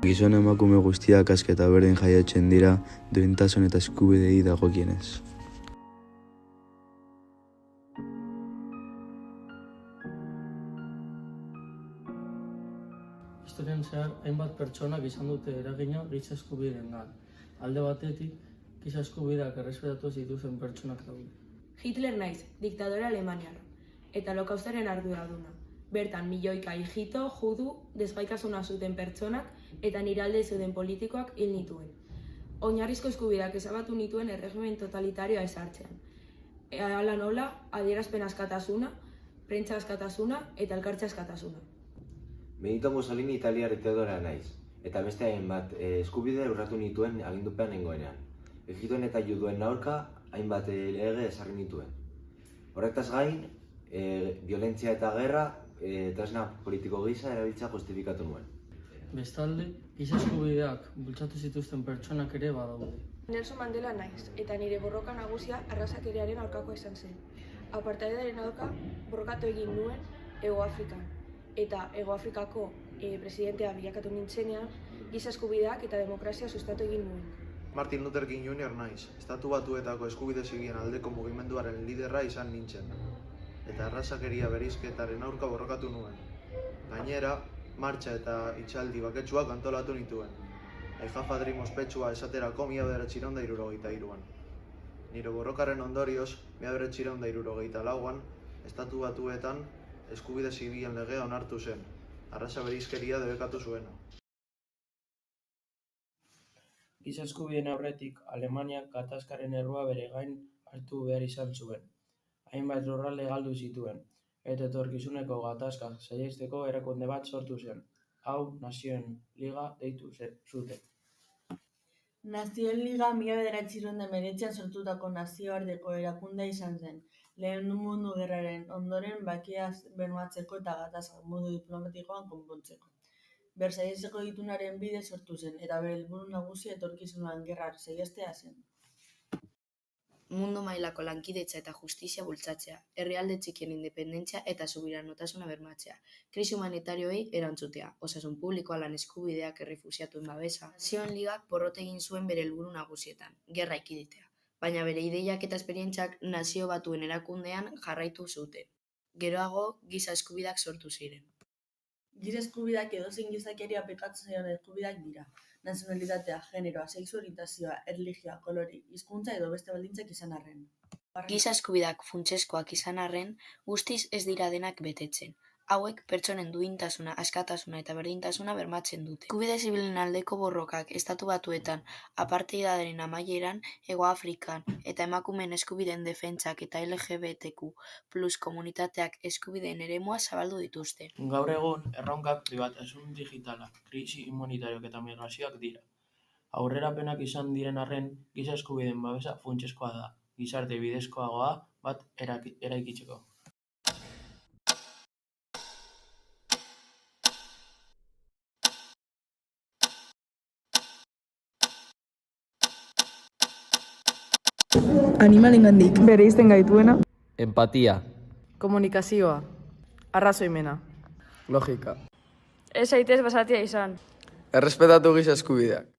Gizon emakume guztiak asketa berdin jaiotzen dira duintasun eta eskubidei dagokienez. Historian zehar, hainbat pertsonak izan dute eragina giza eskubideengan. Alde batetik, giza eskubideak errespetatu zituzten pertsonak daude. Hitler naiz, diktadore alemaniarra, eta holokaustaren arduraduna. Bertan, milioika hijito, judu, desgaitasuna zuten pertsonak eta nire alde zeuden politikoak hil nituen. Oinarrizko eskubideak ezabatu nituen erregimen totalitarioa ezartzean. Hala nola, adierazpen askatasuna, prentsa askatasuna eta elkartze askatasuna. Benito Mussolini italiar diktadorea naiz, eta beste hainbat eskubide urratu nituen agindupean nengoenean. Egituen eta juduen aurka hainbat lege ezarri nituen. Horretaz gain, violentzia eta gerra tresna politiko gisa erabiltzea justifikatu nuen. Bestalde, giza eskubideak bultzatu zituzten pertsonak ere badaude. Nelson Mandela naiz, eta nire borroka nagusia arrazakeriaren aurkakoa izan zen. Apartheidaren aurka borrokatu egin nuen Hego Afrikan. Eta Hego Afrikako presidentea bilakatu nintzenean, giza eskubideak eta demokrazia sustatu egin nuen. Martin Luther King Jr. naiz, Estatu Batuetako eskubide zigien aldeko mugimenduaren liderra izan nintzen. Eta arrazakeria bereizketaren aurka borrokatu nuen. Gainera, martxa eta itxaldi baketsuak antolatu nituen. Aijafadrin ospetsua esaterako 1973an. Nire borrokaren ondorioz, 1974an, Estatu Batuetan eskubide zibilen legea onartu zen. Arraza bereizkeria debekatu zuena. Giza eskubideen aurretik, Alemaniak gatazkaren errua bere gain hartu behar izan zuen. Hainbat lurralde galdu zituen, eta etorkizuneko gatazka saihesteko erakunde bat sortu zen. Hau, Nazioen Liga deitu zuten. Nazioen Liga 1919an sortutako nazioarteko erakundea izan zen. Lehen Mundu Gerraren ondoren bakia bermatzeko eta gatazkak modu diplomatikoan konpontzeko. Bersaileseko itunaren bidez sortu zen, eta bere helburu nagusia etorkizunean gerrak saihestea zen. Mundu mailako lankidetza eta justizia bultzatzea, herrialde txikien independentzia eta subiranotasuna bermatzea, krisi humanitarioei erantzutea, osasun publikoa, lan eskubideak, errefuxiatuen babesa. Nazioen Ligak porrot egin zuen bere helburu nagusietan, gerra ekiditea, baina bere ideiak eta esperientziak Nazio Batuen erakundean jarraitu zuten. Geroago, giza eskubideak sortu ziren. Giza eskubideak edozein gizakeria pekatzen zaion eskubideak dira. Nazionalitatea, generoa, sexualizazioa, erlijioa, kolore, hizkuntza edo beste baldintzak izan arren. Giza eskubideak funtsezkoak izan arren, guztiz ez dira denak betetzen. Hauek pertsonen duintasuna, askatasuna eta berdintasuna bermatzen dute. Eskubide zibilen aldeko borrokak Estatu Batuetan, apartheidaren amaieran, Hego Afrikan eta emakumeen eskubideen defentsak eta LGBTQ+ komunitateak eskubideen eremua zabaldu dituzte. Gaur egun, erronkak pribatasun digitala, krisi immunitarioak eta migrazioak dira. Aurrerapenak izan diren arren, giza eskubideen babesa funtsezkoa da, gizarte bidezkoagoa bat eraikitzeko. Animalengandik bereizten gaituena, Empatia. komunikazioa, arrazoimena, Logika. Ez zaitez basatia izan. Errespetatu giza eskubideak.